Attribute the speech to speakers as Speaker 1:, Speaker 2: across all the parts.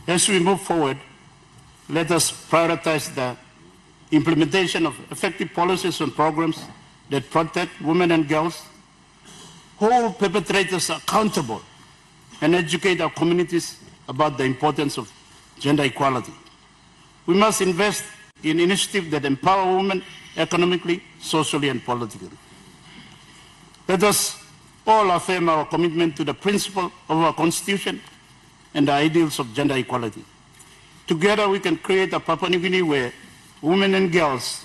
Speaker 1: As we move forward, let us prioritize the implementation of effective policies and programs that protect women and girls, hold perpetrators accountable, and educate our communities about the importance of gender equality. We must invest in initiatives that empower women economically, socially, and politically. Let us all affirm our commitment to the principle of our Constitution and the ideals of gender equality. Together we can create a Papua New Guinea where women and girls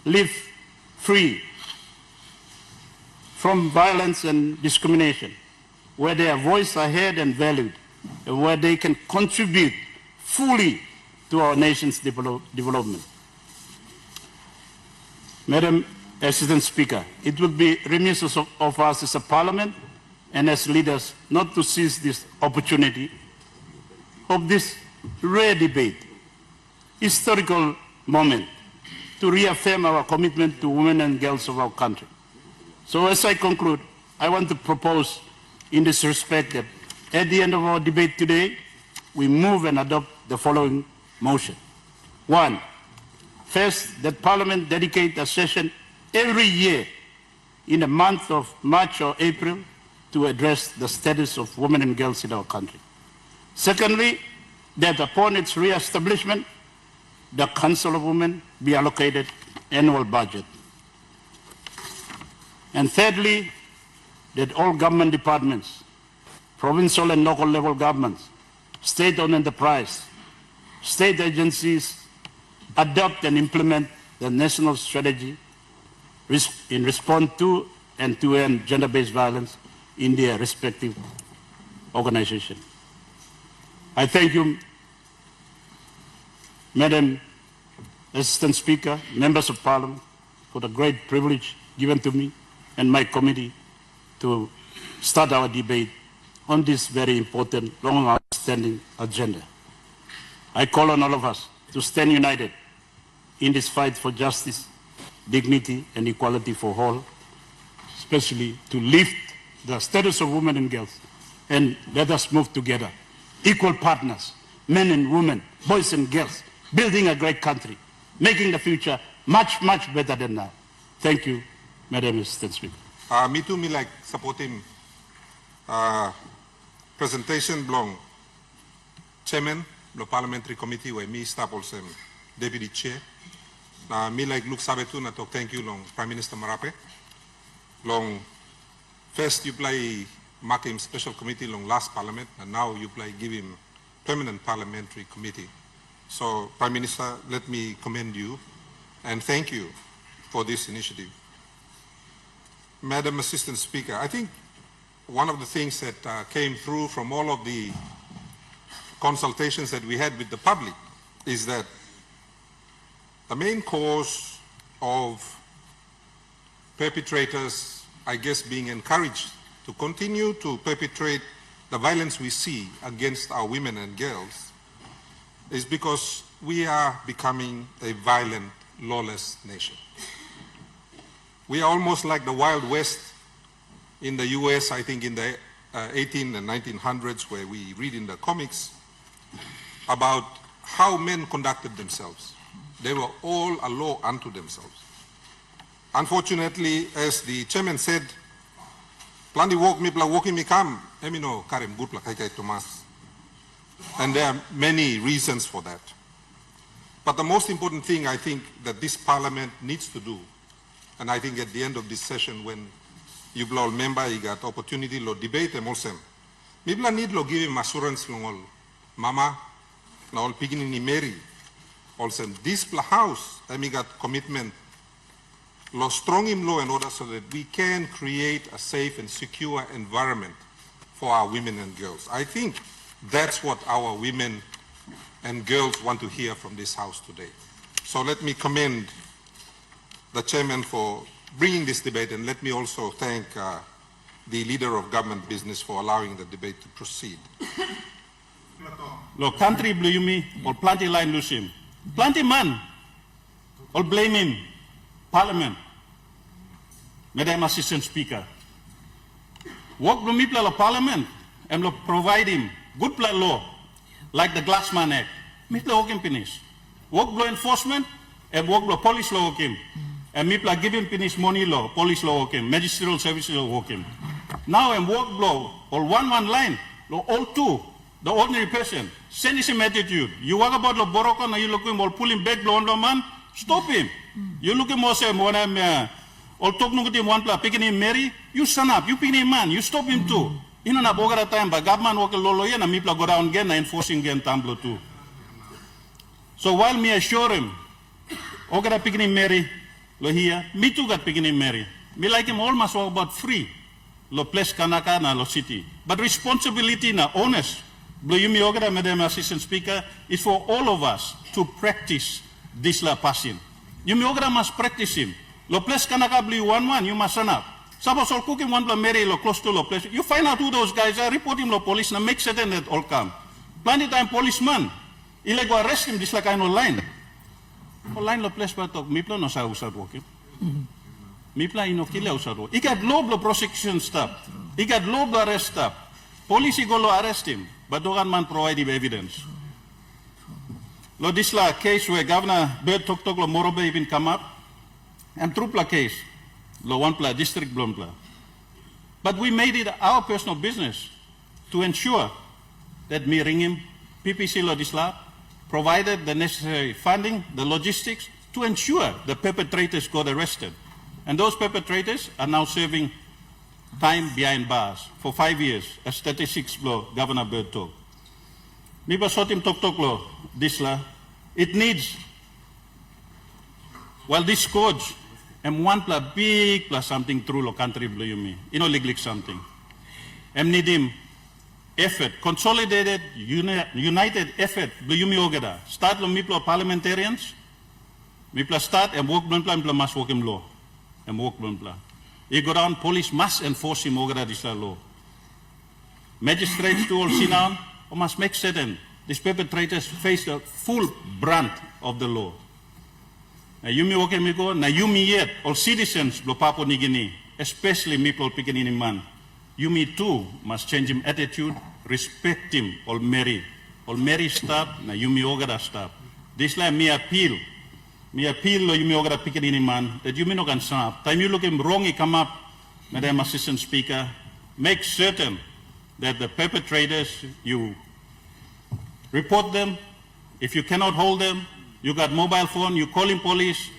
Speaker 1: live free from violence and discrimination, where their voices are heard and valued, and where they can contribute fully to our nation's development. Madam Assistant Speaker, it would be remiss of us as a parliament and as leaders not to seize this opportunity of this rare debate, historical moment, to reaffirm our commitment to women and girls of our country. So as I conclude, I want to propose in this respect that at the end of our debate today, we move and adopt the following motion. 1, first, that Parliament dedicate a session every year in the month of March or April to address the status of women and girls in our country. Secondly, that upon its re-establishment, the Council of Women be allocated annual budget. And thirdly, that all government departments, provincial and local level governments, state-owned enterprise, state agencies adopt and implement the national strategy in response to and to end gender-based violence in their respective organization. I thank you, Madam Assistant Speaker, members of Parliament, for the great privilege given to me and my committee to start our debate on this very important, long-outstanding agenda. I call on all of us to stand united in this fight for justice, dignity, and equality for all, especially to lift the status of women and girls. And let us move together, equal partners, men and women, boys and girls, building a great country, making the future much, much better than now. Thank you, Madam Assistant Speaker.
Speaker 2: Me too, me like supporting presentation belong Chairman, the Parliamentary Committee, where me Staples and Deputy Chair. Me like look sabetu na talk thank you long Prime Minister Marape. Long first you play make him special committee long last Parliament, and now you play give him permanent Parliamentary Committee. So Prime Minister, let me commend you and thank you for this initiative. Madam Assistant Speaker, I think one of the things that came through from all of the consultations that we had with the public is that the main cause of perpetrators, I guess, being encouraged to continue to perpetrate the violence we see against our women and girls is because we are becoming a violent, lawless nation. We are almost like the Wild West in the US, I think in the 18 and 1900s, where we read in the comics about how men conducted themselves. They were all a law unto themselves. Unfortunately, as the chairman said, Plandi walk me pla walking me come, emino karem good pla kai Tomas. And there are many reasons for that. But the most important thing I think that this parliament needs to do, and I think at the end of this session when you all member, you got opportunity to debate and also, maybe I need to give him assurance from all mama, na all beginning ni Mary, also this house, and we got commitment, law strong in law in order so that we can create a safe and secure environment for our women and girls. I think that's what our women and girls want to hear from this house today. So let me commend the chairman for bringing this debate, and let me also thank the leader of government business for allowing the debate to proceed.
Speaker 1: Lo country blame me or plenty line lose him. Plenty man or blame him. Parliament. Madam Assistant Speaker. Work blame me pla Parliament and lo provide him good pla law
Speaker 3: like the Glassman Act. Mipla okim pinis. Work law enforcement, and work law police law okim. And mipla giving pinis money law, police law okim, magisterial services law okim. Now and work law, all one line, all two, the ordinary person, send him attitude. You walk about the boroko, and you look him all pulling back blow on the man, stop him. You look him also when I'm all talking to him one place, picking him Mary, you stand up, you pick him man, you stop him too. You know na bogara time, but government work lolo yan, and mipla go down again, enforcing again tamblo too. So while me assure him, ogara picking him Mary, lo here, me too got picking him Mary. Me like him almost all about free. Lo place kanaka na lo city. But responsibility na honest. Blo yumi ogara, Madam Assistant Speaker, is for all of us to practice this la passing. Yumi ogara must practice him. Lo place kanaka bli 1-1, you must stand up. Suppose all cooking one bla Mary lo close to lo place. You find out who those guys are, report him lo police, na make certain that all come. Plenty time policeman, ile go arrest him this like I know line. Online lo place pa talk, mipla no sa usad working. Mipla inokile usado. Ikat low blow prosecution staff. Ikat low blow arrest staff. Police go lo arrest him, but dogan man provide him evidence. Lo disla case where Governor Bird Tok lo Morobe even come up, and trupla case, lo one pla district blonpla. But we made it our personal business to ensure that me ring him, PPC lo disla, provided the necessary funding, the logistics, to ensure the perpetrators got arrested. And those perpetrators are now serving time behind bars for 5 years, as statistics blow Governor Bird Tok. Miba sotim tok lo, disla, it needs, well, this scourge, and one plus big plus something through lo country blow you me, legally something. Need him effort, consolidated, united effort blow you me ogada. Start lo miplo parliamentarians, mipla start and work mipla must work him law. And work bluntla. You go down, police must enforce him over this law. Magistrates to all sit down, or must make certain these perpetrators face the full brunt of the law. Na yumi okay me go, na yumi yet, all citizens of Papua New Guinea, especially people picking in man, yumi too must change him attitude, respect him, all marry stop, na yumi ogada stop. This like me appeal. Me appeal lo yumi ogara pikin ini man that yumi no can stop. Time you look him wrong, he come up, Madam Assistant Speaker, make certain that the perpetrators, you report them. If you cannot hold them, you got mobile phone, you call in police,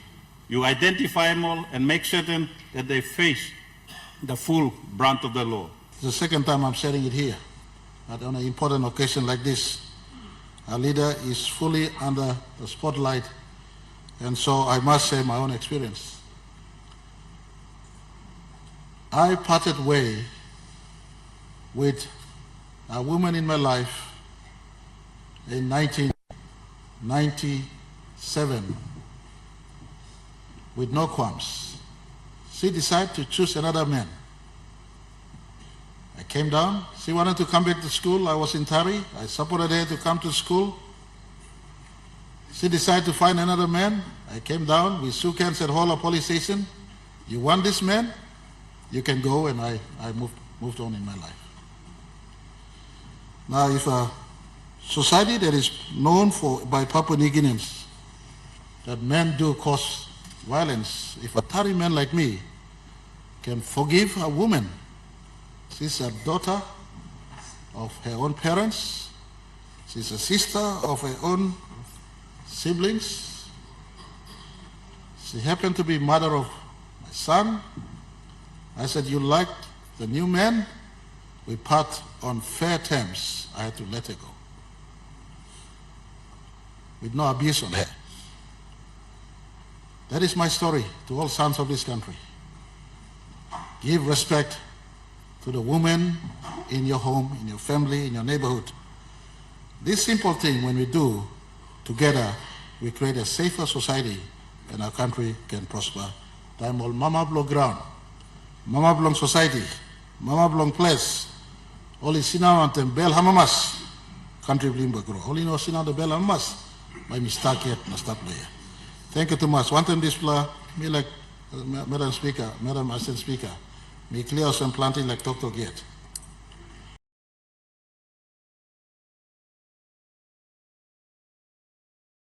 Speaker 3: you identify them all and make certain that they face the full brunt of the law.
Speaker 4: It's the second time I'm saying it here, but on an important occasion like this, our leader is fully under the spotlight. And so I must say my own experience. I parted way with a woman in my life in 1997 with no qualms. She decided to choose another man. I came down. She wanted to come back to school. I was in Tari. I supported her to come to school. She decided to find another man. I came down. We shook hands at Hola Police Station. You want this man? You can go. And I moved on in my life. Now, if a society that is known by Papua New Guineans that men do cause violence, if a Tari man like me can forgive a woman, she's a daughter of her own parents, she's a sister of her own siblings, she happened to be mother of my son. I said, you like the new man? We part on fair terms. I had to let her go, with no abuse on her. That is my story to all sons of this country. Give respect to the woman in your home, in your family, in your neighborhood. This simple thing, when we do together, we create a safer society and our country can prosper. Time all mama belong ground, mama belong society, mama belong place. Only sinau and bel hamamas, country blimba grow. Only no sinau the bel hamamas, by mistake yet na stop layer. Thank you too much. One time this me like Madam Speaker, Madam Assistant Speaker, me clear some planting like Tok Tok yet.